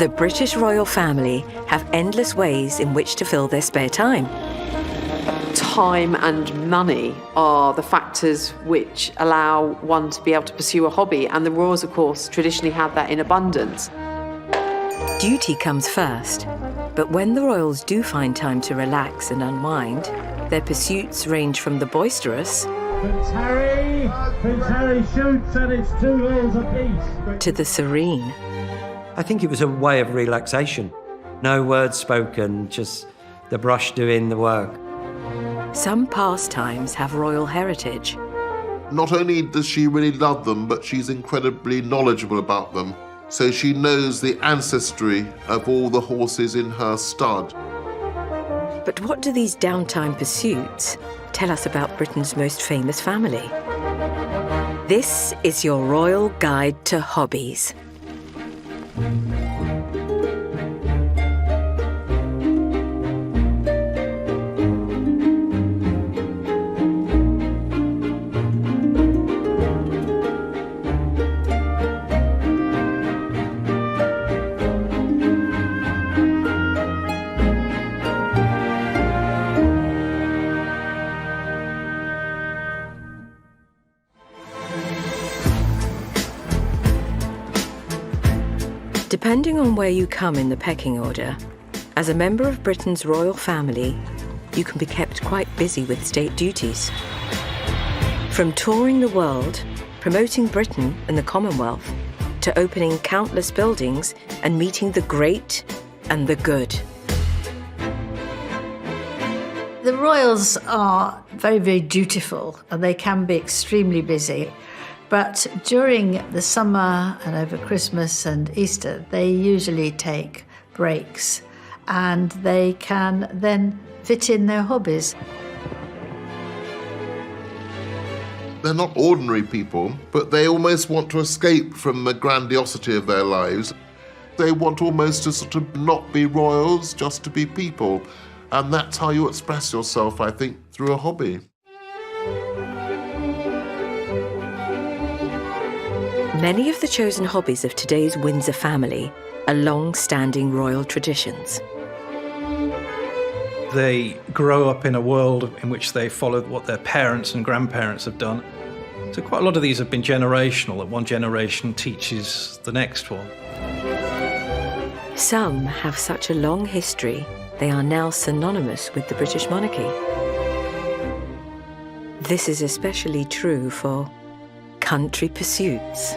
The British royal family have endless ways in which to fill their spare time. Time and money are the factors which allow one to be able to pursue a hobby, and the royals, of course, traditionally had that in abundance. Duty comes first, but when the royals do find time to relax and unwind, their pursuits range from the boisterous Prince Harry shoots and it's 2 holes apiece. to the serene. I think it was a way of relaxation. No words spoken, just the brush doing the work. Some pastimes have royal heritage. Not only does she really love them, but she's incredibly knowledgeable about them. So she knows the ancestry of all the horses in her stud. But what do these downtime pursuits tell us about Britain's most famous family? This is your Royal Guide to Hobbies. Depending on where you come in the pecking order, as a member of Britain's royal family, you can be kept quite busy with state duties. From touring the world, promoting Britain and the Commonwealth, to opening countless buildings and meeting the great and the good. The royals are very, very dutiful, and they can be extremely busy. But during the summer and over Christmas and Easter, they usually take breaks, and they can then fit in their hobbies. They're not ordinary people, but they almost want to escape from the grandiosity of their lives. They want almost to sort of not be royals, just to be people. And that's how you express yourself, I think, through a hobby. Many of the chosen hobbies of today's Windsor family are long-standing royal traditions. They grow up in a world in which they follow what their parents and grandparents have done. So quite a lot of these have been generational, that one generation teaches the next one. Some have such a long history, they are now synonymous with the British monarchy. This is especially true for country pursuits.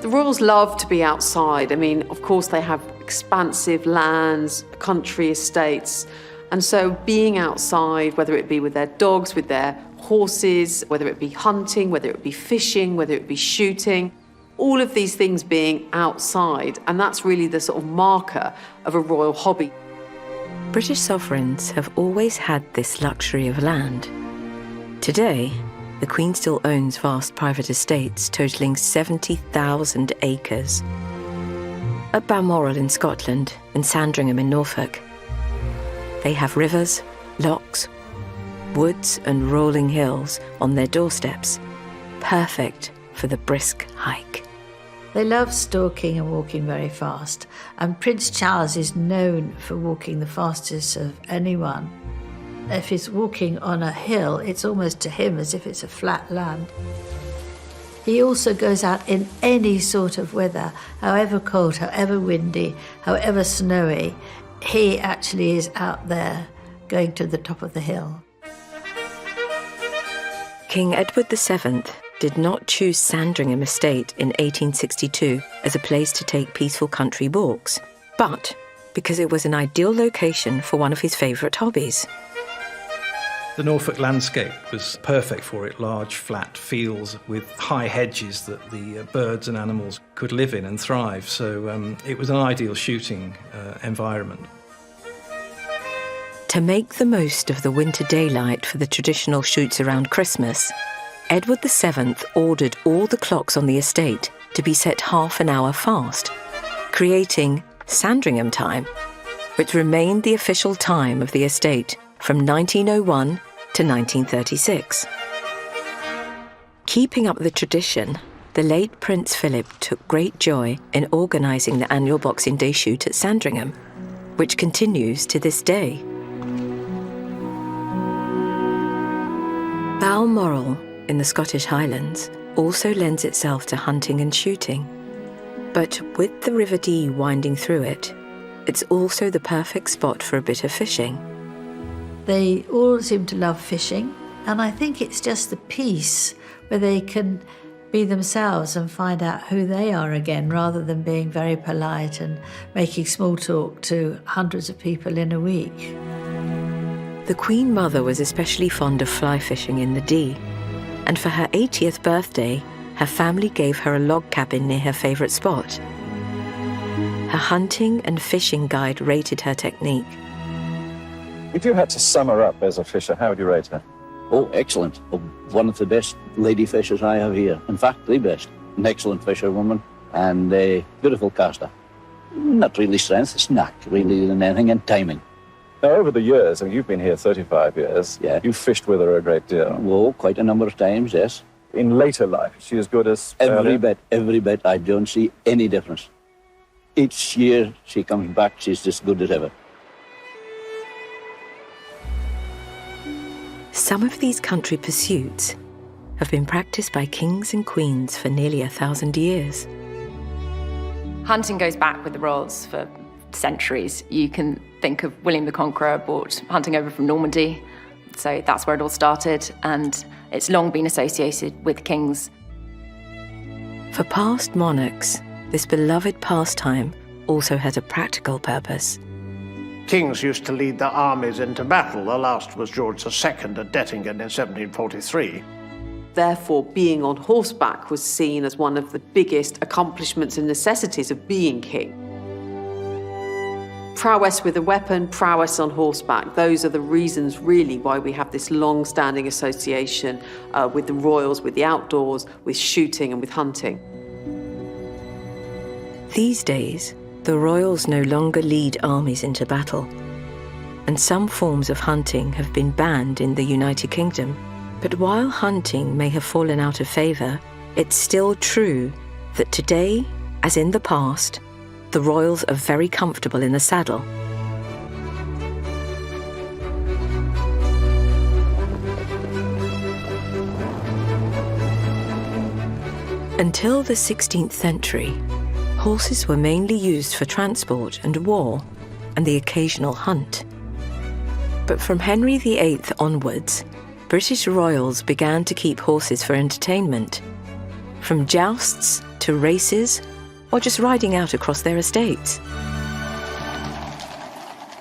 The royals love to be outside. I mean, of course, they have expansive lands, country estates. And so being outside, whether it be with their dogs, with their horses, whether it be hunting, whether it be fishing, whether it be shooting, all of these things being outside. And that's really the sort of marker of a royal hobby. British sovereigns have always had this luxury of land. Today, the Queen still owns vast private estates totalling 70,000 acres. At Balmoral in Scotland and Sandringham in Norfolk, they have rivers, lochs, woods and rolling hills on their doorsteps, perfect for the brisk hike. They love stalking and walking very fast, and Prince Charles is known for walking the fastest of anyone. If he's walking on a hill, it's almost to him as if it's a flat land. He also goes out in any sort of weather, however cold, however windy, however snowy. He actually is out there going to the top of the hill. King Edward VII did not choose Sandringham Estate in 1862 as a place to take peaceful country walks, but because it was an ideal location for one of his favourite hobbies. The Norfolk landscape was perfect for it, large flat fields with high hedges that the birds and animals could live in and thrive, so it was an ideal shooting environment. To make the most of the winter daylight for the traditional shoots around Christmas, Edward VII ordered all the clocks on the estate to be set half an hour fast, creating Sandringham time, which remained the official time of the estate from 1901 to 1936. Keeping up the tradition, the late Prince Philip took great joy in organising the annual Boxing Day shoot at Sandringham, which continues to this day. Balmoral in the Scottish Highlands also lends itself to hunting and shooting. But with the River Dee winding through it, it's also the perfect spot for a bit of fishing. They all seem to love fishing, and I think it's just the peace where they can be themselves and find out who they are again, rather than being very polite and making small talk to hundreds of people in a week. The Queen Mother was especially fond of fly fishing in the Dee, and for her 80th birthday, her family gave her a log cabin near her favourite spot. Her hunting and fishing guide rated her technique. If you had to sum her up as a fisher, how would you rate her? Oh, excellent. One of the best lady fishers I have here. In fact, the best. An excellent fisherwoman and a beautiful caster. Not really strength, it's knack, really, than anything, and timing. Now, over the years, I mean, you've been here 35 years. Yeah. You've fished with her a great deal. Oh, quite a number of times, yes. In later life, is she as good as Every earlier? bit. I don't see any difference. Each year she comes back, she's as good as ever. Some of these country pursuits have been practiced by kings and queens for nearly 1,000 years. Hunting goes back with the royals for centuries. You can think of William the Conqueror brought hunting over from Normandy, so that's where it all started, and it's long been associated with kings. For past monarchs, this beloved pastime also had a practical purpose. Kings used to lead their armies into battle. The last was George II at Dettingen in 1743. Therefore, being on horseback was seen as one of the biggest accomplishments and necessities of being king. Prowess with a weapon, prowess on horseback, those are the reasons really why we have this long-standing association with the royals, with the outdoors, with shooting and with hunting. These days, the royals no longer lead armies into battle, and some forms of hunting have been banned in the United Kingdom. But while hunting may have fallen out of favour, it's still true that today, as in the past, the royals are very comfortable in the saddle. Until the 16th century, horses were mainly used for transport and war, and the occasional hunt. But from Henry VIII onwards, British royals began to keep horses for entertainment, from jousts to races, or just riding out across their estates.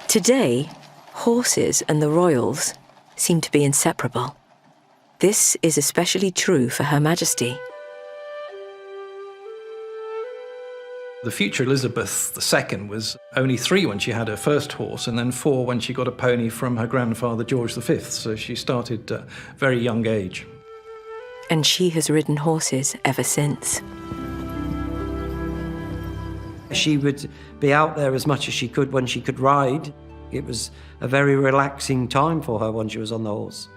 Today, horses and the royals seem to be inseparable. This is especially true for Her Majesty. The future Elizabeth II was only 3 when she had her first horse, and then 4 when she got a pony from her grandfather George V, so she started at a very young age. And she has ridden horses ever since. She would be out there as much as she could when she could ride. It was a very relaxing time for her when she was on the horse.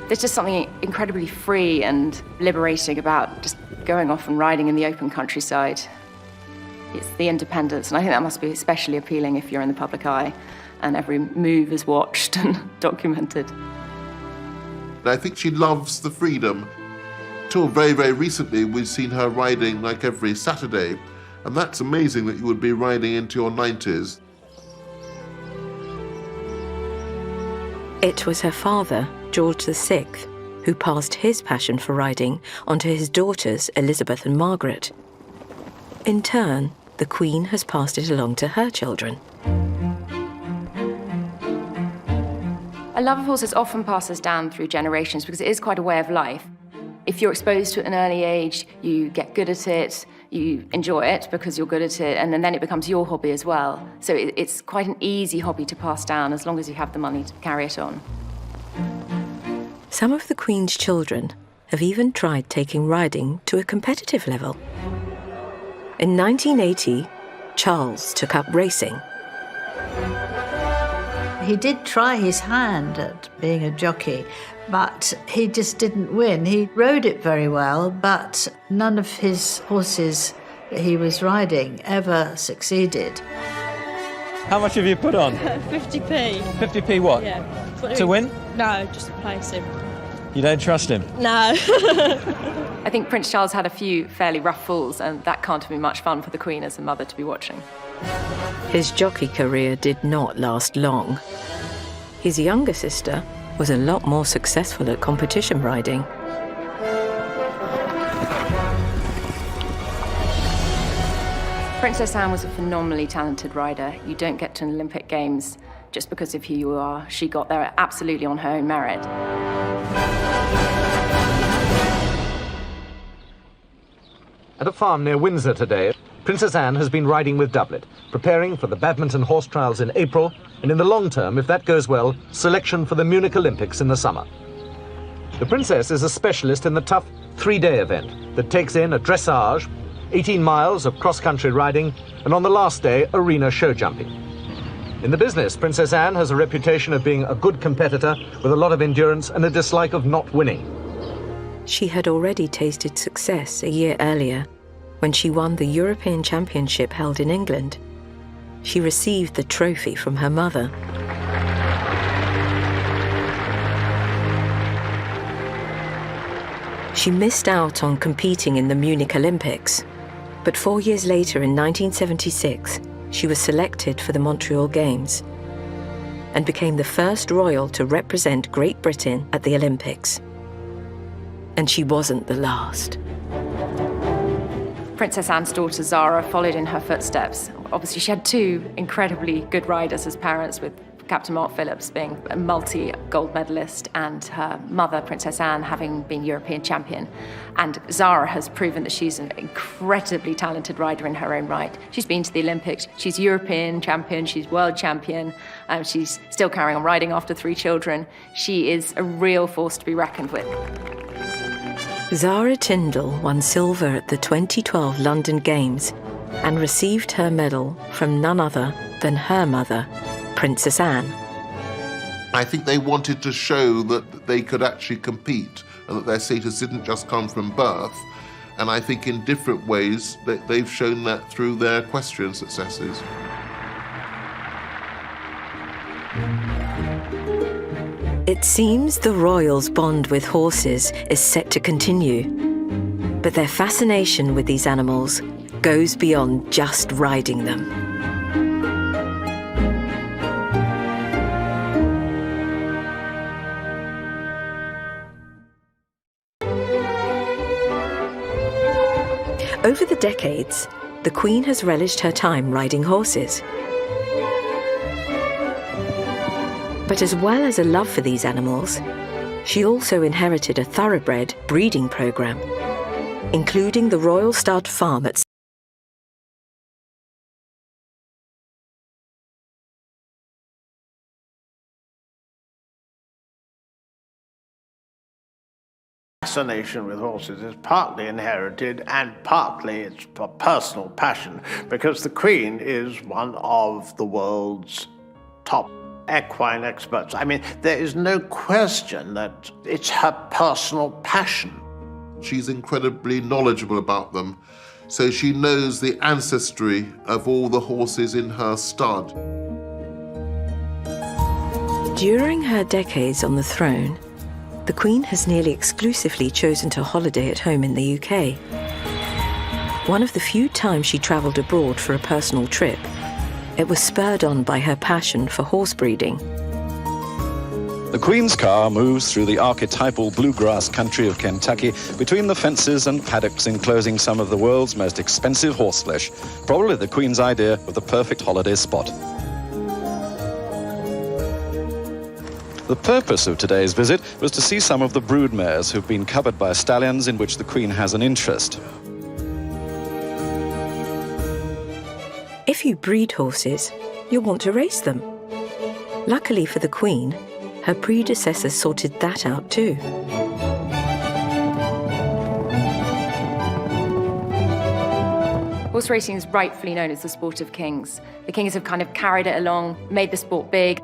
There's just something incredibly free and liberating about just going off and riding in the open countryside. It's the independence, and I think that must be especially appealing if you're in the public eye and every move is watched and documented. I think she loves the freedom. Till very, very recently, we've seen her riding like every Saturday, and that's amazing that you would be riding into your 90s. It was her father, George VI, who passed his passion for riding onto his daughters, Elizabeth and Margaret. In turn, the Queen has passed it along to her children. A love of horses often passes down through generations because it is quite a way of life. If you're exposed to it at an early age, you get good at it, you enjoy it because you're good at it, and then it becomes your hobby as well. So it's quite an easy hobby to pass down as long as you have the money to carry it on. Some of the Queen's children have even tried taking riding to a competitive level. In 1980, Charles took up racing. He did try his hand at being a jockey, but he just didn't win. He rode it very well, but none of his horses that he was riding ever succeeded. How much have you put on? 50p. 50p what? Yeah. To win? No, just to place him. You don't trust him? No. I think Prince Charles had a few fairly rough falls, and that can't have been much fun for the Queen as a mother to be watching. His jockey career did not last long. His younger sister was a lot more successful at competition riding. Princess Anne was a phenomenally talented rider. You don't get to an Olympic Games just because of who you are. She got there absolutely on her own merit. At a farm near Windsor today, Princess Anne has been riding with Doublet, preparing for the badminton horse trials in April, and in the long term, if that goes well, selection for the Munich Olympics in the summer. The Princess is a specialist in the tough 3-day event that takes in a dressage, 18 miles of cross-country riding, and on the last day, arena show jumping. In the business, Princess Anne has a reputation of being a good competitor with a lot of endurance and a dislike of not winning. She had already tasted success a year earlier when she won the European Championship held in England. She received the trophy from her mother. She missed out on competing in the Munich Olympics, but 4 years later in 1976, she was selected for the Montreal Games and became the first royal to represent Great Britain at the Olympics. And she wasn't the last. Princess Anne's daughter Zara followed in her footsteps. Obviously, she had two incredibly good riders as parents, with Captain Mark Phillips being a multi-gold medalist and her mother, Princess Anne, having been European champion. And Zara has proven that she's an incredibly talented rider in her own right. She's been to the Olympics, she's European champion, she's world champion, she's still carrying on riding after 3 children. She is a real force to be reckoned with. Zara Tindall won silver at the 2012 London Games and received her medal from none other than her mother, Princess Anne. I think they wanted to show that they could actually compete and that their status didn't just come from birth. And I think in different ways that they've shown that through their equestrian successes. It seems the royals' bond with horses is set to continue, but their fascination with these animals goes beyond just riding them. Over the decades, the Queen has relished her time riding horses. But as well as a love for these animals, she also inherited a thoroughbred breeding program, including the Royal Stud Farm at Fascination with horses is partly inherited and partly it's a personal passion, because the Queen is one of the world's top equine experts. I mean, there is no question that it's her personal passion. She's incredibly knowledgeable about them, so she knows the ancestry of all the horses in her stud. During her decades on the throne, the Queen has nearly exclusively chosen to holiday at home in the UK. One of the few times she travelled abroad for a personal trip, it was spurred on by her passion for horse breeding. The Queen's car moves through the archetypal bluegrass country of Kentucky between the fences and paddocks enclosing some of the world's most expensive horseflesh, probably the Queen's idea of the perfect holiday spot. The purpose of today's visit was to see some of the broodmares who've been covered by stallions in which the Queen has an interest. If you breed horses, you'll want to race them. Luckily for the Queen, her predecessors sorted that out too. Horse racing is rightfully known as the sport of kings. The kings have kind of carried it along, made the sport big.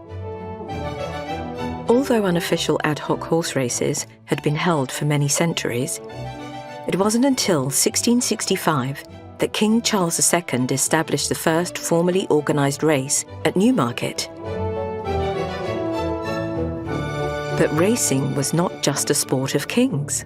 Although unofficial ad hoc horse races had been held for many centuries, it wasn't until 1665 that King Charles II established the first formally organised race at Newmarket. But racing was not just a sport of kings.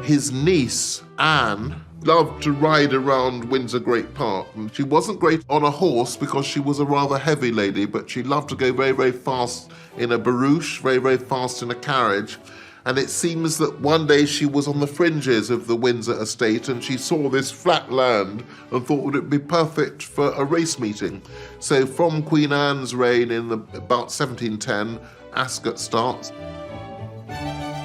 His niece, Anne, loved to ride around Windsor Great Park. And she wasn't great on a horse because she was a rather heavy lady, but she loved to go very, very fast in a barouche, very, very fast in a carriage. And it seems that one day she was on the fringes of the Windsor estate and she saw this flat land and thought it would be perfect for a race meeting. So from Queen Anne's reign in about 1710, Ascot starts.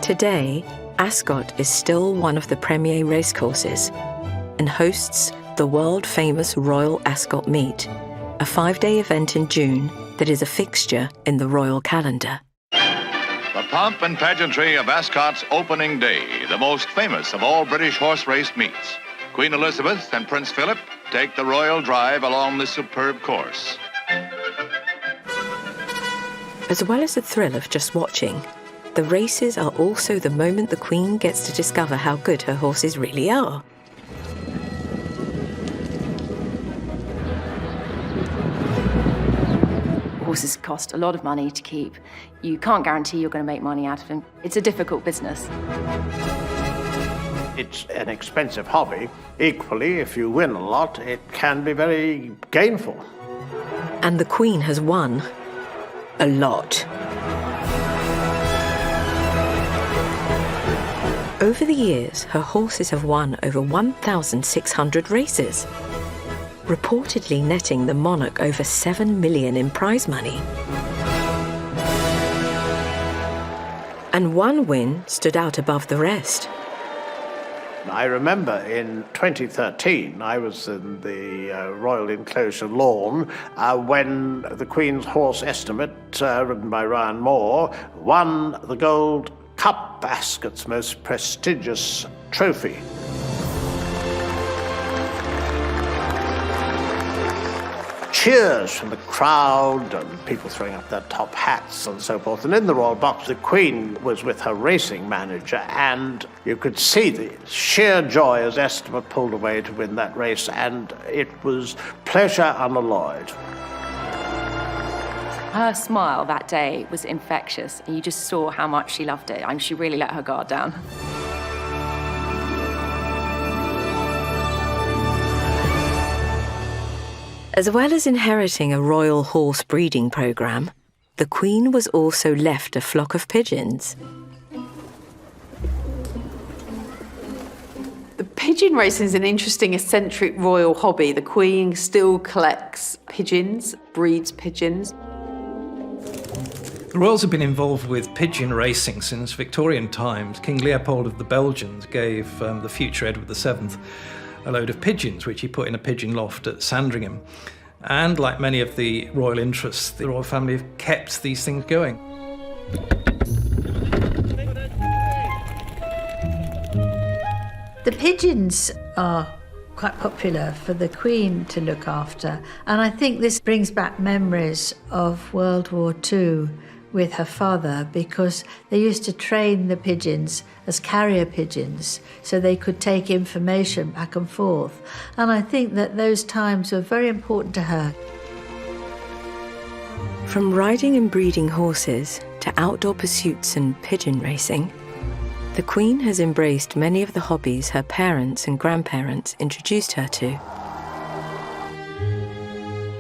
Today, Ascot is still one of the premier racecourses and hosts the world-famous Royal Ascot Meet, a 5-day event in June that is a fixture in the royal calendar. The pomp and pageantry of Ascot's opening day, the most famous of all British horse race meets. Queen Elizabeth and Prince Philip take the royal drive along this superb course. As well as the thrill of just watching, the races are also the moment the Queen gets to discover how good her horses really are. Horses cost a lot of money to keep. You can't guarantee you're going to make money out of them. It's a difficult business. It's an expensive hobby. Equally, if you win a lot, it can be very gainful. And the Queen has won a lot. Over the years, her horses have won over 1,600 races, reportedly netting the monarch over $7 million in prize money. And one win stood out above the rest. I remember in 2013, I was in the Royal Enclosure lawn when the Queen's Horse Estimate, ridden by Ryan Moore, won the Gold Cup, Ascot's most prestigious trophy. Cheers from the crowd and people throwing up their top hats and so forth. And in the royal box, the Queen was with her racing manager, and you could see the sheer joy as Estimate pulled away to win that race, and it was pleasure unalloyed. Her smile that day was infectious, and you just saw how much she loved it. She really let her guard down. As well as inheriting a royal horse breeding programme, the Queen was also left a flock of pigeons. The pigeon racing is an interesting, eccentric royal hobby. The Queen still collects pigeons, breeds pigeons. The royals have been involved with pigeon racing since Victorian times. King Leopold of the Belgians gave the future Edward VII a load of pigeons, which he put in a pigeon loft at Sandringham. And like many of the royal interests, the royal family have kept these things going. The pigeons are quite popular for the Queen to look after, and I think this brings back memories of World War II with her father, because they used to train the pigeons as carrier pigeons so they could take information back and forth. And I think that those times were very important to her. From riding and breeding horses to outdoor pursuits and pigeon racing, the Queen has embraced many of the hobbies her parents and grandparents introduced her to.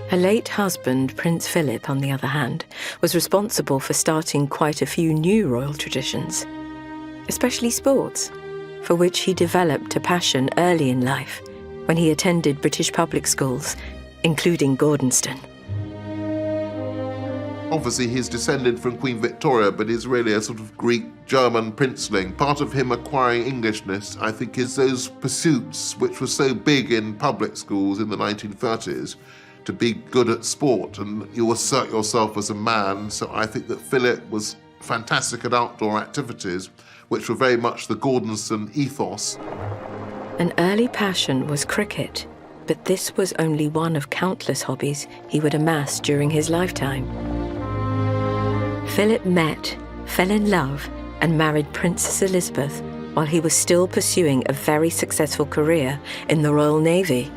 Her late husband, Prince Philip, on the other hand, was responsible for starting quite a few new royal traditions, especially sports, for which he developed a passion early in life when he attended British public schools, including Gordonston. Obviously, he's descended from Queen Victoria, but is really a sort of Greek-German princeling. Part of him acquiring Englishness, I think, is those pursuits which were so big in public schools in the 1930s, to be good at sport, and you assert yourself as a man. So I think that Philip was fantastic at outdoor activities, which were very much the Gordonston ethos. An early passion was cricket, but this was only one of countless hobbies he would amass during his lifetime. Philip met, fell in love, and married Princess Elizabeth while he was still pursuing a very successful career in the Royal Navy.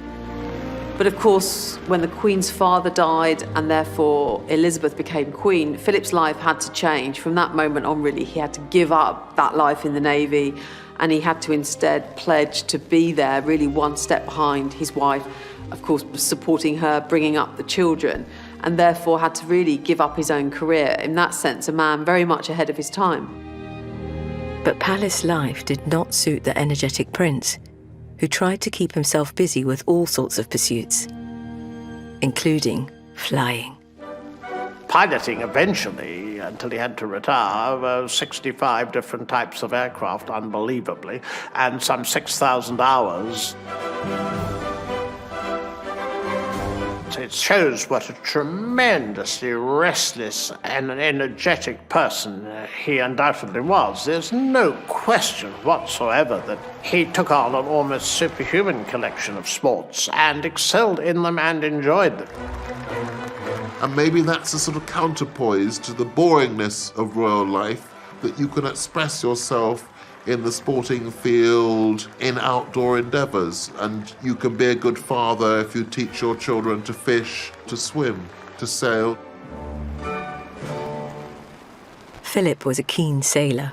But of course, when the Queen's father died and therefore Elizabeth became Queen, Philip's life had to change. From that moment on, really, he had to give up that life in the Navy and he had to instead pledge to be there, really one step behind his wife, of course, supporting her, bringing up the children, and therefore had to really give up his own career. In that sense, a man very much ahead of his time. But palace life did not suit the energetic prince, who tried to keep himself busy with all sorts of pursuits, including flying. Piloting eventually, until he had to retire, 65 different types of aircraft, unbelievably, and some 6,000 hours. It shows what a tremendously restless and energetic person he undoubtedly was. There's no question whatsoever that he took on an almost superhuman collection of sports and excelled in them and enjoyed them. And maybe that's a sort of counterpoise to the boringness of royal life, that you can express yourself in the sporting field, in outdoor endeavours, and you can be a good father if you teach your children to fish, to swim, to sail. Philip was a keen sailor.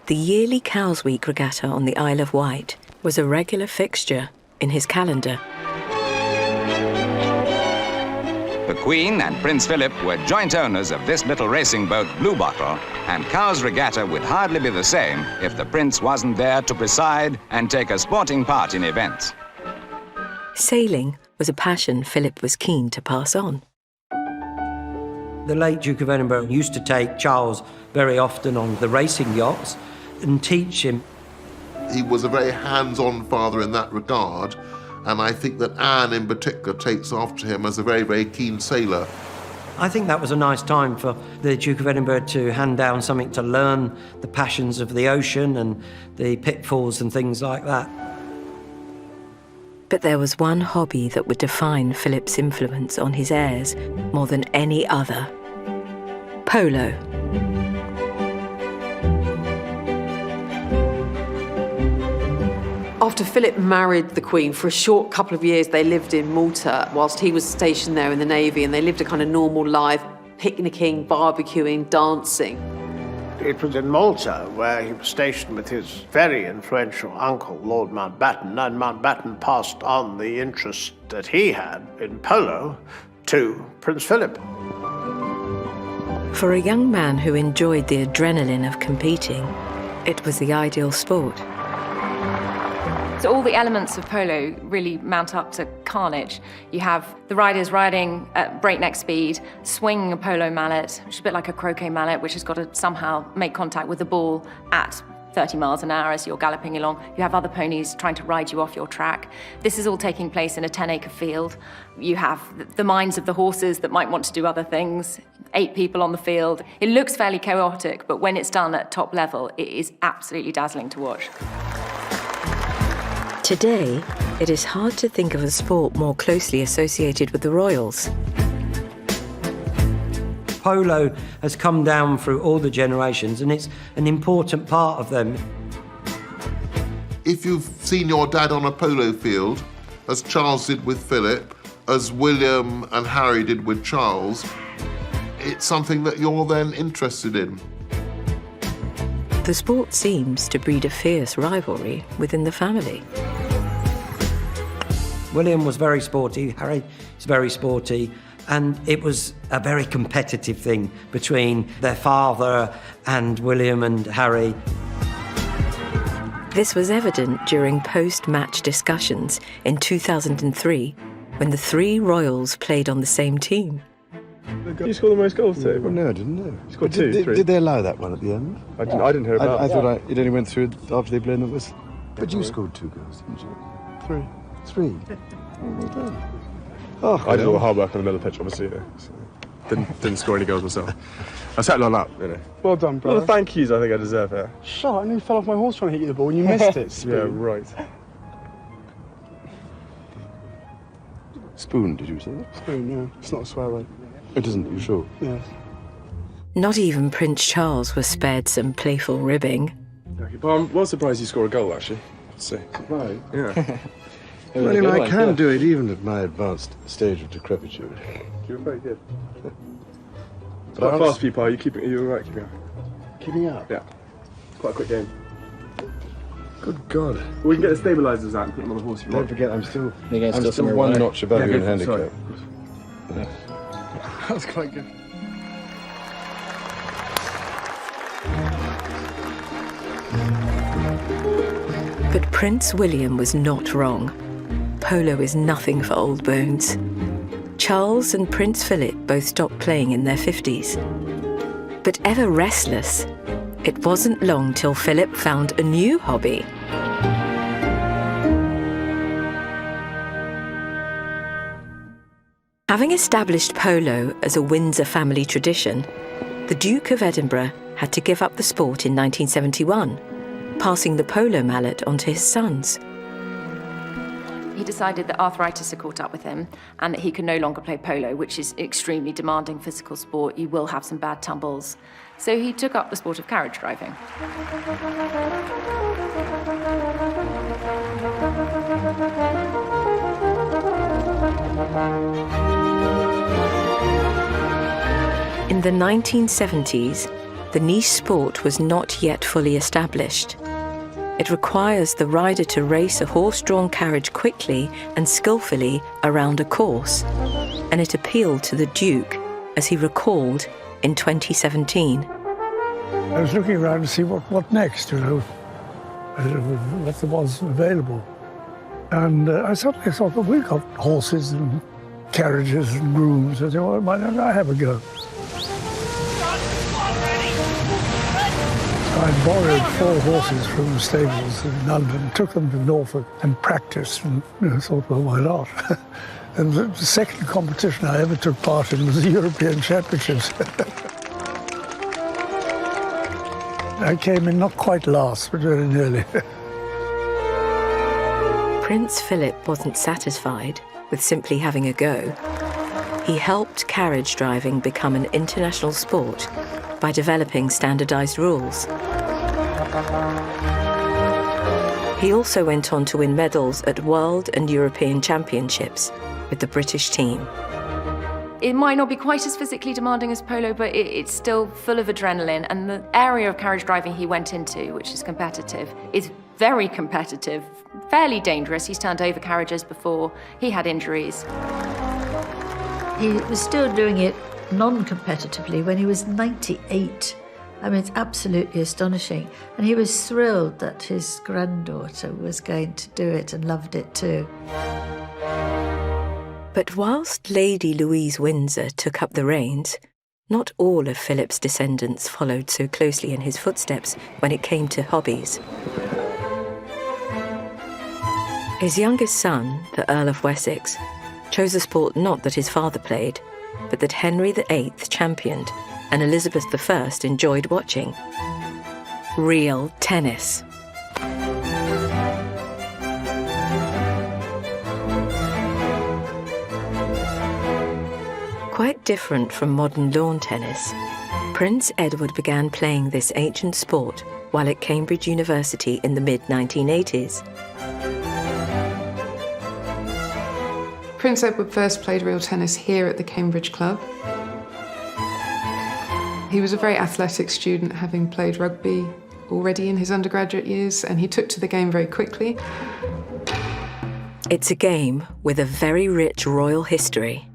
The yearly Cowes Week regatta on the Isle of Wight was a regular fixture in his calendar. The Queen and Prince Philip were joint owners of this little racing boat, Bluebottle, and Cowes Regatta would hardly be the same if the Prince wasn't there to preside and take a sporting part in events. Sailing was a passion Philip was keen to pass on. The late Duke of Edinburgh used to take Charles very often on the racing yachts and teach him. He was a very hands-on father in that regard, and I think that Anne in particular takes after him as a very, very keen sailor. I think that was a nice time for the Duke of Edinburgh to hand down something to learn the passions of the ocean and the pitfalls and things like that. But there was one hobby that would define Philip's influence on his heirs more than any other: polo. After Philip married the Queen, for a short couple of years they lived in Malta whilst he was stationed there in the Navy, and they lived a kind of normal life, picnicking, barbecuing, dancing. It was in Malta where he was stationed with his very influential uncle, Lord Mountbatten, and Mountbatten passed on the interest that he had in polo to Prince Philip. For a young man who enjoyed the adrenaline of competing, it was the ideal sport. So all the elements of polo really mount up to carnage. You have the riders riding at breakneck speed, swinging a polo mallet, which is a bit like a croquet mallet, which has got to somehow make contact with the ball at 30 miles an hour as you're galloping along. You have other ponies trying to ride you off your track. This is all taking place in a 10-acre field. You have the minds of the horses that might want to do other things, 8 people on the field. It looks fairly chaotic, but when it's done at top level, it is absolutely dazzling to watch. Today, it is hard to think of a sport more closely associated with the royals. Polo has come down through all the generations, and it's an important part of them. If you've seen your dad on a polo field, as Charles did with Philip, as William and Harry did with Charles, it's something that you're then interested in. The sport seems to breed a fierce rivalry within the family. William was very sporty, Harry is very sporty, and it was a very competitive thing between their father and William and Harry. This was evident during post-match discussions in 2003 when the 3 royals played on the same team. You scored the most goals too? Well, no, I didn't know. You scored 2, 3. Did they allow that one at the end? I didn't hear about I it. thought it only went through after they blown the whistle. But you scored 2 goals, didn't you? 3. 3? Oh, well done. Oh, I did all the hard work on the middle of the pitch, obviously, so didn't score any goals myself. I settled on that, Well done, bro. Well, thank yous, I think I deserve it. Shut up, I nearly fell off my horse trying to hit you the ball and you missed it, Spoon. Yeah, right. Spoon, did you say that? Spoon, yeah. It's not a swear word. It isn't, you sure? Yeah. Not even Prince Charles was spared some playful ribbing. Okay, but I'm well surprised you scored a goal, actually. So, Right. yeah. William, I can do it even at my advanced stage of decrepitude. You're very good. It's quite fast for you, Pa. You're all right keeping up. Keeping up? Yeah. It's quite a quick game. Good God. Well, we can get the stabilisers out and put them on the horse if you Don't want. forget, I'm still some one away. notch above you in Sorry, handicap. of course. Yeah. That's quite good. But Prince William was not wrong. Polo is nothing for old bones. Charles and Prince Philip both stopped playing in their 50s. But ever restless, it wasn't long till Philip found a new hobby. Having established polo as a Windsor family tradition, the Duke of Edinburgh had to give up the sport in 1971, passing the polo mallet on to his sons. He decided that arthritis had caught up with him and that he could no longer play polo, which is extremely demanding physical sport. You will have some bad tumbles. So he took up the sport of carriage driving. In the 1970s, the niche sport was not yet fully established. It requires the rider to race a horse-drawn carriage quickly and skillfully around a course, and it appealed to the Duke, as he recalled in 2017. I was looking around to see what next, what was available. And I suddenly thought, well, we've got horses and carriages and grooms. I said, well, why don't I have a go? I borrowed 4 horses from stables in London, took them to Norfolk and practiced, and thought, well, why not? And the second competition I ever took part in was the European Championships. I came in not quite last, but very nearly. Prince Philip wasn't satisfied with simply having a go. He helped carriage driving become an international sport by developing standardized rules. He also went on to win medals at World and European Championships with the British team. It might not be quite as physically demanding as polo, but it's still full of adrenaline. And the area of carriage driving he went into, which is competitive, is very competitive, fairly dangerous. He's turned over carriages before. He had injuries. He was still doing it non-competitively when he was 98. I mean, it's absolutely astonishing. And he was thrilled that his granddaughter was going to do it and loved it too. But whilst Lady Louise Windsor took up the reins, not all of Philip's descendants followed so closely in his footsteps when it came to hobbies. His youngest son, the Earl of Wessex, chose a sport not that his father played, but that Henry VIII championed and Elizabeth I enjoyed watching. Real tennis. Quite different from modern lawn tennis, Prince Edward began playing this ancient sport while at Cambridge University in the mid-1980s. Prince Edward first played real tennis here at the Cambridge Club. He was a very athletic student, having played rugby already in his undergraduate years, and he took to the game very quickly. It's a game with a very rich royal history.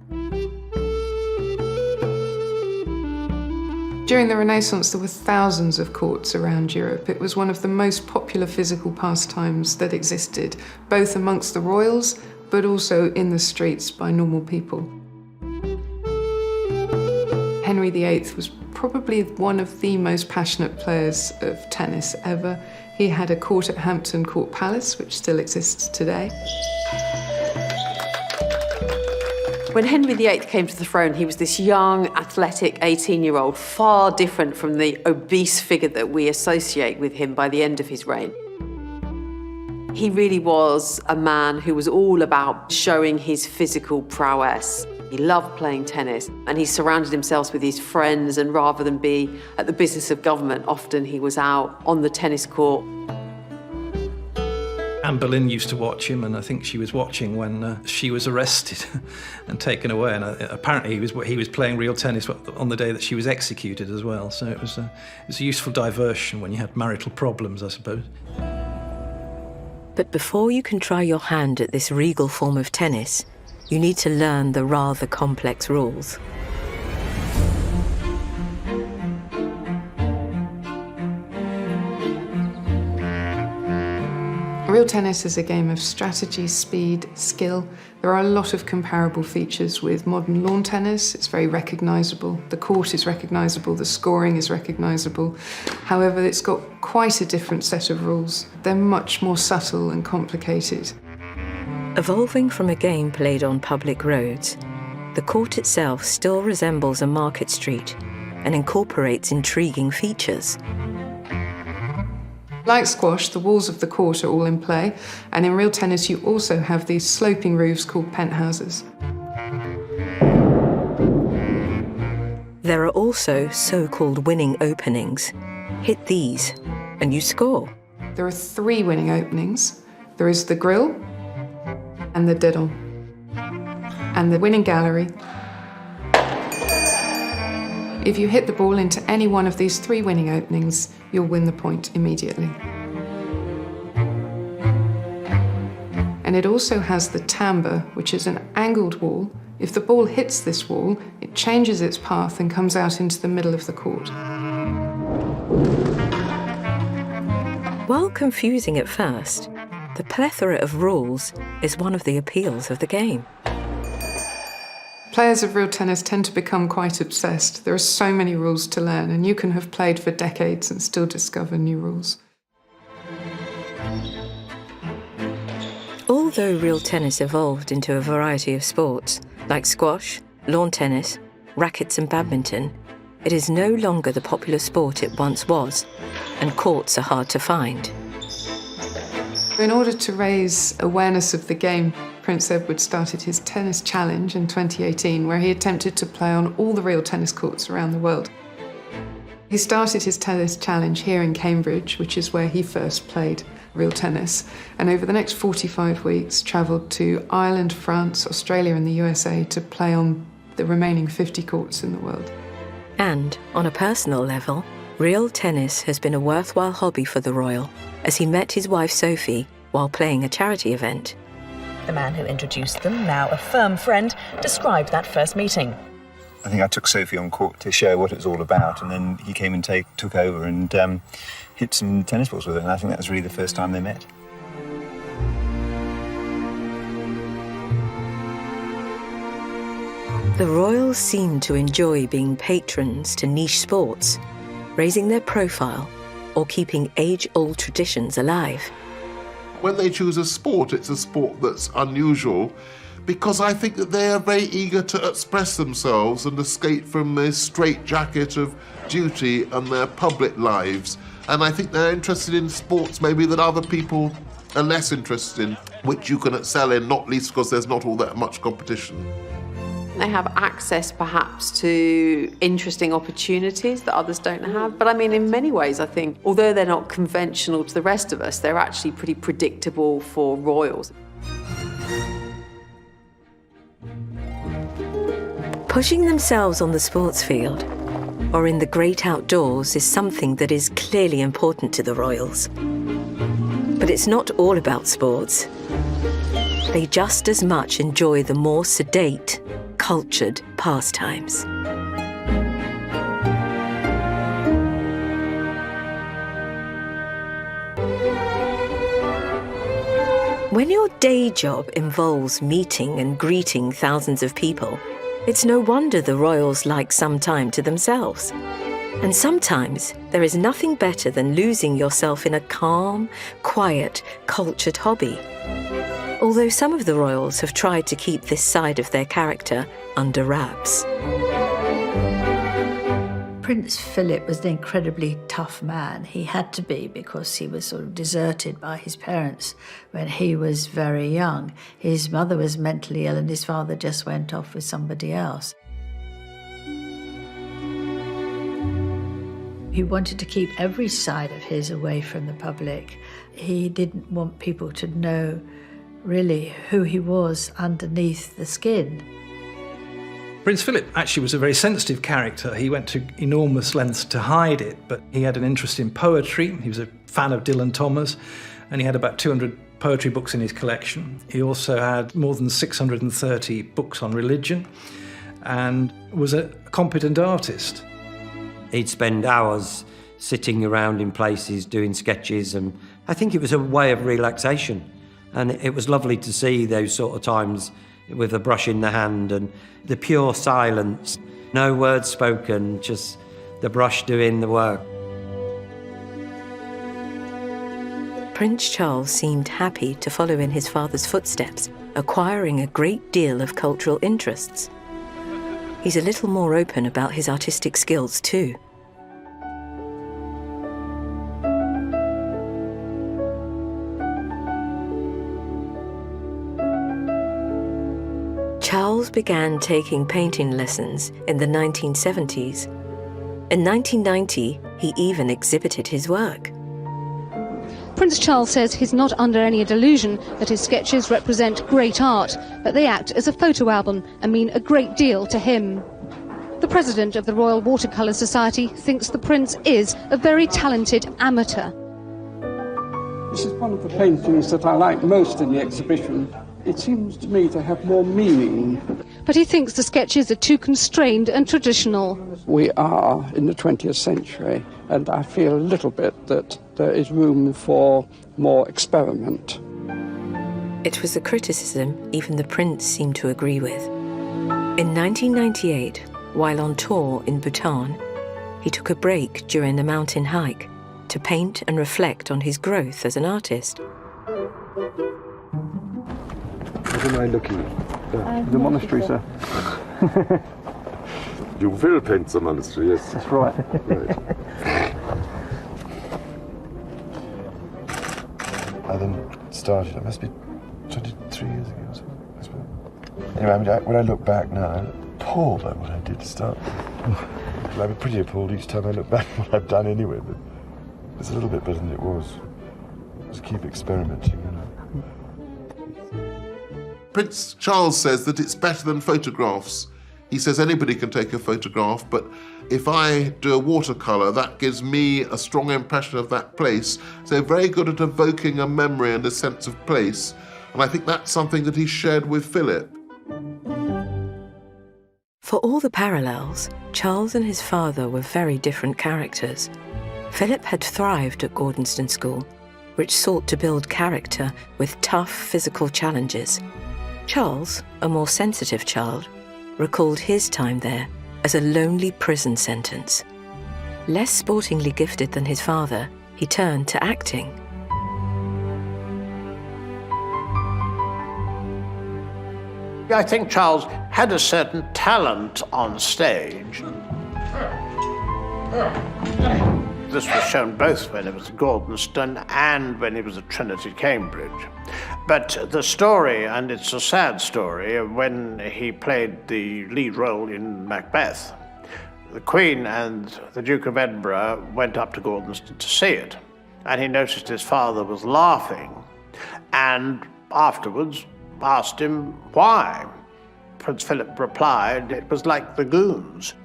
During the Renaissance, there were thousands of courts around Europe. It was one of the most popular physical pastimes that existed, both amongst the royals, but also in the streets by normal people. Henry VIII was probably one of the most passionate players of tennis ever. He had a court at Hampton Court Palace, which still exists today. When Henry VIII came to the throne, he was this young, athletic 18-year-old, far different from the obese figure that we associate with him by the end of his reign. He really was a man who was all about showing his physical prowess. He loved playing tennis, and he surrounded himself with his friends, and rather than be at the business of government, often he was out on the tennis court. Anne Boleyn used to watch him, and I think she was watching when she was arrested and taken away. And apparently he was playing real tennis on the day that she was executed as well. So it was a useful diversion when you had marital problems, I suppose. But before you can try your hand at this regal form of tennis, you need to learn the rather complex rules. Real tennis is a game of strategy, speed, skill. There are a lot of comparable features with modern lawn tennis. It's very recognisable. The court is recognisable, the scoring is recognisable. However, it's got quite a different set of rules. They're much more subtle and complicated. Evolving from a game played on public roads, the court itself still resembles a market street and incorporates intriguing features. Like squash, the walls of the court are all in play, and in real tennis you also have these sloping roofs called penthouses. There are also so-called winning openings. Hit these and you score. There are 3 winning openings. There is the grill, and the diddle, and the winning gallery. If you hit the ball into any one of these 3 winning openings, you'll win the point immediately. And it also has the timbre, which is an angled wall. If the ball hits this wall, it changes its path and comes out into the middle of the court. While confusing at first, the plethora of rules is one of the appeals of the game. Players of real tennis tend to become quite obsessed. There are so many rules to learn, and you can have played for decades and still discover new rules. Although real tennis evolved into a variety of sports, like squash, lawn tennis, rackets and badminton, it is no longer the popular sport it once was, and courts are hard to find. In order to raise awareness of the game, Prince Edward started his tennis challenge in 2018, where he attempted to play on all the real tennis courts around the world. He started his tennis challenge here in Cambridge, which is where he first played real tennis, and over the next 45 weeks travelled to Ireland, France, Australia and the USA to play on the remaining 50 courts in the world. And, on a personal level, real tennis has been a worthwhile hobby for the royal, as he met his wife Sophie while playing a charity event. The man who introduced them, now a firm friend, described that first meeting. I think I took Sophie on court to show what it was all about, and then he came and took over and hit some tennis balls with it, and I think that was really the first time they met. The royals seem to enjoy being patrons to niche sports, raising their profile or keeping age-old traditions alive. When they choose a sport, it's a sport that's unusual, because I think that they are very eager to express themselves and escape from the straitjacket of duty and their public lives. And I think they're interested in sports maybe that other people are less interested in, which you can excel in, not least because there's not all that much competition. They have access perhaps to interesting opportunities that others don't have. But I mean, in many ways, I think, although they're not conventional to the rest of us, they're actually pretty predictable for royals. Pushing themselves on the sports field or in the great outdoors is something that is clearly important to the royals. But it's not all about sports. They just as much enjoy the more sedate, cultured pastimes. When your day job involves meeting and greeting thousands of people, it's no wonder the royals like some time to themselves. And sometimes there is nothing better than losing yourself in a calm, quiet, cultured hobby. Although some of the royals have tried to keep this side of their character under wraps. Prince Philip was an incredibly tough man. He had to be, because he was sort of deserted by his parents when he was very young. His mother was mentally ill and his father just went off with somebody else. He wanted to keep every side of his away from the public. He didn't want people to know really who he was underneath the skin. Prince Philip actually was a very sensitive character. He went to enormous lengths to hide it, but he had an interest in poetry. He was a fan of Dylan Thomas, and he had about 200 poetry books in his collection. He also had more than 630 books on religion and was a competent artist. He'd spend hours sitting around in places doing sketches, and I think it was a way of relaxation. And it was lovely to see those sort of times with a brush in the hand and the pure silence. No words spoken, just the brush doing the work. Prince Charles seemed happy to follow in his father's footsteps, acquiring a great deal of cultural interests. He's a little more open about his artistic skills too. Charles began taking painting lessons in the 1970s. In 1990, he even exhibited his work. Prince Charles says he's not under any delusion that his sketches represent great art, but they act as a photo album and mean a great deal to him. The president of the Royal Watercolour Society thinks the Prince is a very talented amateur. This is one of the paintings that I like most in the exhibition. It seems to me to have more meaning. But he thinks the sketches are too constrained and traditional. We are in the 20th century, and I feel a little bit that there is room for more experiment. It was a criticism even the Prince seemed to agree with. In 1998, while on tour in Bhutan, he took a break during a mountain hike to paint and reflect on his growth as an artist. What am I looking at? The monastery, sir. You will paint the monastery, yes. That's right. I then started, it must be 23 years ago or something. Anyway, I mean, when I look back now, I'm appalled by what I did to start with. I'm pretty appalled each time I look back at what I've done anyway, but it's a little bit better than it was. Just keep experimenting, you know. Prince Charles says that it's better than photographs. He says anybody can take a photograph, but if I do a watercolour, that gives me a strong impression of that place. So very good at evoking a memory and a sense of place. And I think that's something that he shared with Philip. For all the parallels, Charles and his father were very different characters. Philip had thrived at Gordonston School, which sought to build character with tough physical challenges. Charles, a more sensitive child, recalled his time there as a lonely prison sentence. Less sportingly gifted than his father, he turned to acting. I think Charles had a certain talent on stage. This was shown both when he was at Gordonston and when he was at Trinity, Cambridge. But the story, and it's a sad story, when he played the lead role in Macbeth, the Queen and the Duke of Edinburgh went up to Gordonston to see it, and he noticed his father was laughing, and afterwards asked him why. Prince Philip replied, it was like the Goons.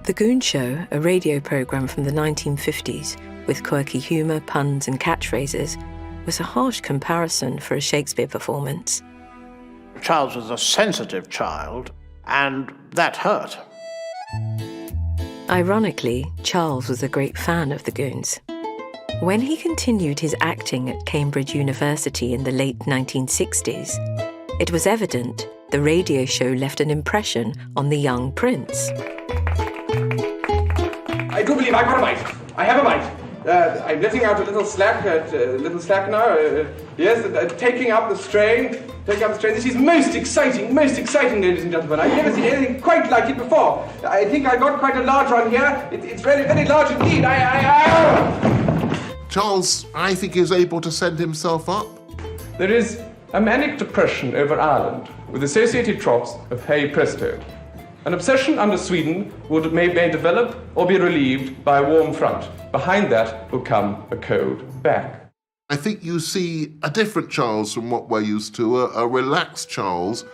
The Goon Show, a radio programme from the 1950s with quirky humour, puns and catchphrases, was a harsh comparison for a Shakespeare performance. Charles was a sensitive child, and that hurt. Ironically, Charles was a great fan of the Goons. When he continued his acting at Cambridge University in the late 1960s, it was evident the radio show left an impression on the young prince. I do believe I've got a bite. I have a bite. I'm letting out a little slack now. Yes, taking up the strain. This is most exciting, ladies and gentlemen. I've never seen anything quite like it before. I think I got quite a large one here. It's very, very large indeed. Charles, I think, is able to send himself up. There is a manic depression over Ireland with associated troughs of hay presto. An obsession under Sweden may develop or be relieved by a warm front. Behind that will come a cold back. I think you see a different Charles from what we're used to, a relaxed Charles,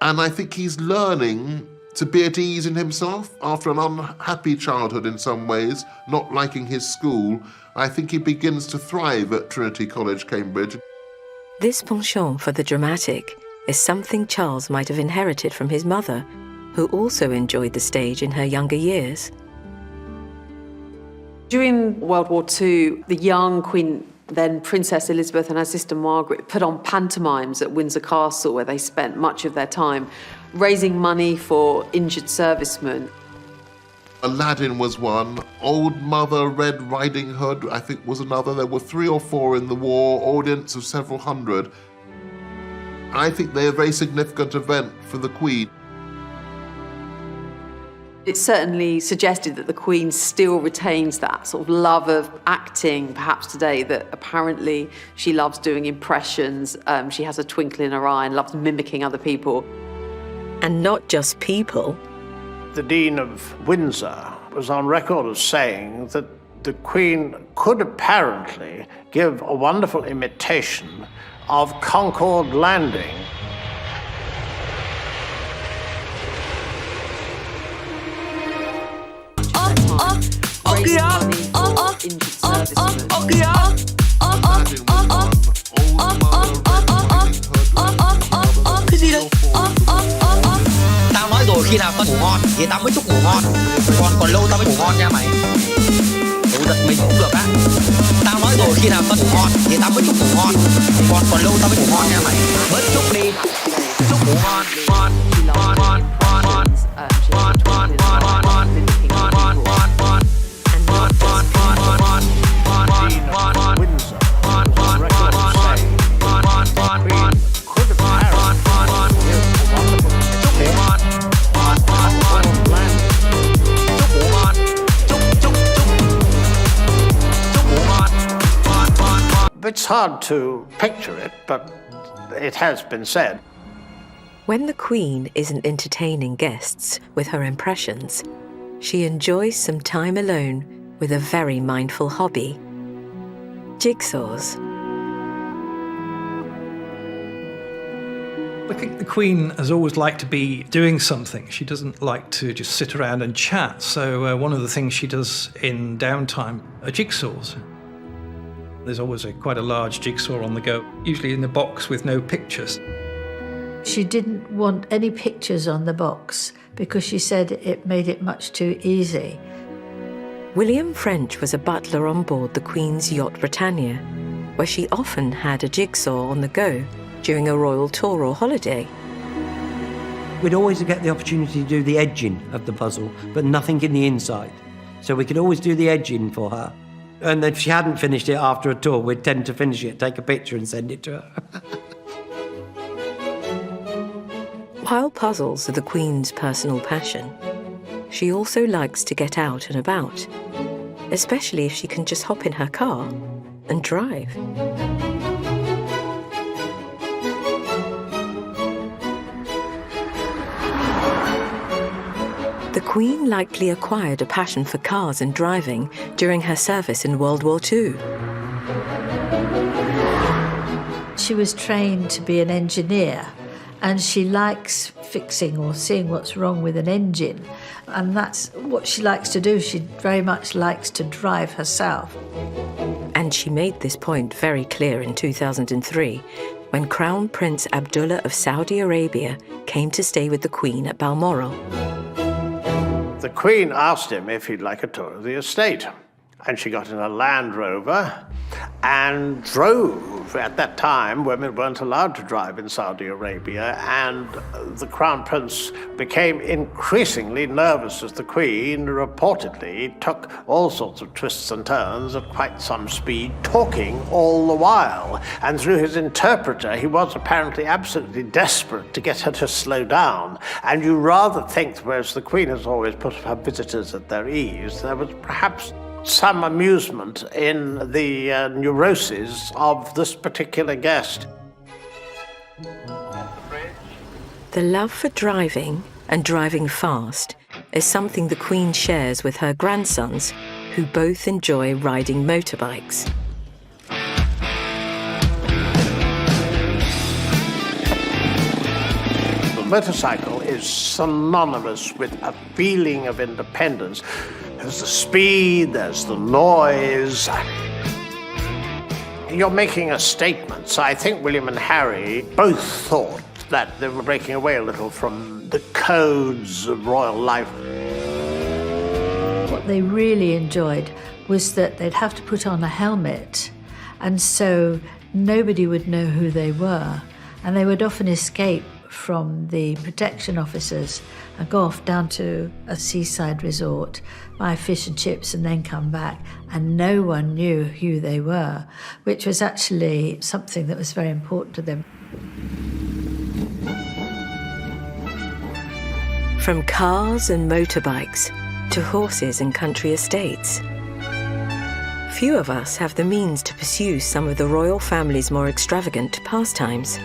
and I think he's learning to be at ease in himself after an unhappy childhood in some ways, not liking his school. I think he begins to thrive at Trinity College, Cambridge. This penchant for the dramatic is something Charles might have inherited from his mother, who also enjoyed the stage in her younger years. During World War II, the young Queen, then Princess Elizabeth, and her sister Margaret put on pantomimes at Windsor Castle, where they spent much of their time raising money for injured servicemen. Aladdin was one. Old Mother Red Riding Hood, I think, was another. There were 3 or 4 in the war, audience of several hundred. I think they're a very significant event for the Queen. It certainly suggested that the Queen still retains that sort of love of acting, perhaps today, that apparently she loves doing impressions, she has a twinkle in her eye and loves mimicking other people. And not just people. The Dean of Windsor was on record as saying that the Queen could apparently give a wonderful imitation of Concord Landing. Tao nói rồi khi nào tao ngủ ngon thì tao mới chúc ngủ ngon. Còn lâu tao mới ngủ ngon nha mày. Đủ giật mình cũng được á. Tao nói rồi khi nào tao ngủ ngon thì tao mới chúc ngủ ngon. Còn lâu tao mới ngủ ngon nha mày. Bớt chúc đi. Chúc ngủ ngon. It's hard to picture it, but it has been said. When the Queen isn't entertaining guests with her impressions, she enjoys some time alone with a very mindful hobby: jigsaws. I think the Queen has always liked to be doing something. She doesn't like to just sit around and chat. So one of the things she does in downtime are jigsaws. There's always quite a large jigsaw on the go, usually in the box with no pictures. She didn't want any pictures on the box because she said it made it much too easy. William French was a butler on board the Queen's yacht Britannia, where she often had a jigsaw on the go during a royal tour or holiday. We'd always get the opportunity to do the edging of the puzzle, but nothing in the inside. So we could always do the edging for her. And if she hadn't finished it after a tour, we'd tend to finish it, take a picture and send it to her. While puzzles are the Queen's personal passion, she also likes to get out and about, especially if she can just hop in her car and drive. The Queen likely acquired a passion for cars and driving during her service in World War II. She was trained to be an engineer, and she likes fixing or seeing what's wrong with an engine, and that's what she likes to do. She very much likes to drive herself. And she made this point very clear in 2003 when Crown Prince Abdullah of Saudi Arabia came to stay with the Queen at Balmoral. The Queen asked him if he'd like a tour of the estate, and she got in a Land Rover, and drove. At that time, women weren't allowed to drive in Saudi Arabia, and the Crown Prince became increasingly nervous as the Queen reportedly took all sorts of twists and turns at quite some speed, talking all the while. And through his interpreter, he was apparently absolutely desperate to get her to slow down. And you rather think, whereas the Queen has always put her visitors at their ease, there was perhaps some amusement in the neuroses of this particular guest. The love for driving and driving fast is something the Queen shares with her grandsons, who both enjoy riding motorbikes. The motorcycle is synonymous with a feeling of independence. There's the speed, there's the noise. You're making a statement, so I think William and Harry both thought that they were breaking away a little from the codes of royal life. What they really enjoyed was that they'd have to put on a helmet, and so nobody would know who they were, and they would often escape from the protection officers and go off down to a seaside resort, buy fish and chips and then come back, and no one knew who they were, which was actually something that was very important to them. From cars and motorbikes to horses and country estates, few of us have the means to pursue some of the royal family's more extravagant pastimes.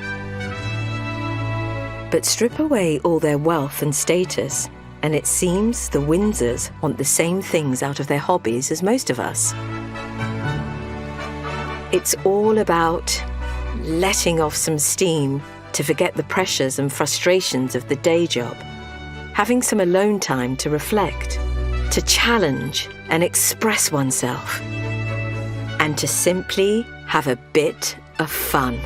But strip away all their wealth and status, and it seems the Windsors want the same things out of their hobbies as most of us. It's all about letting off some steam to forget the pressures and frustrations of the day job, having some alone time to reflect, to challenge and express oneself, and to simply have a bit of fun.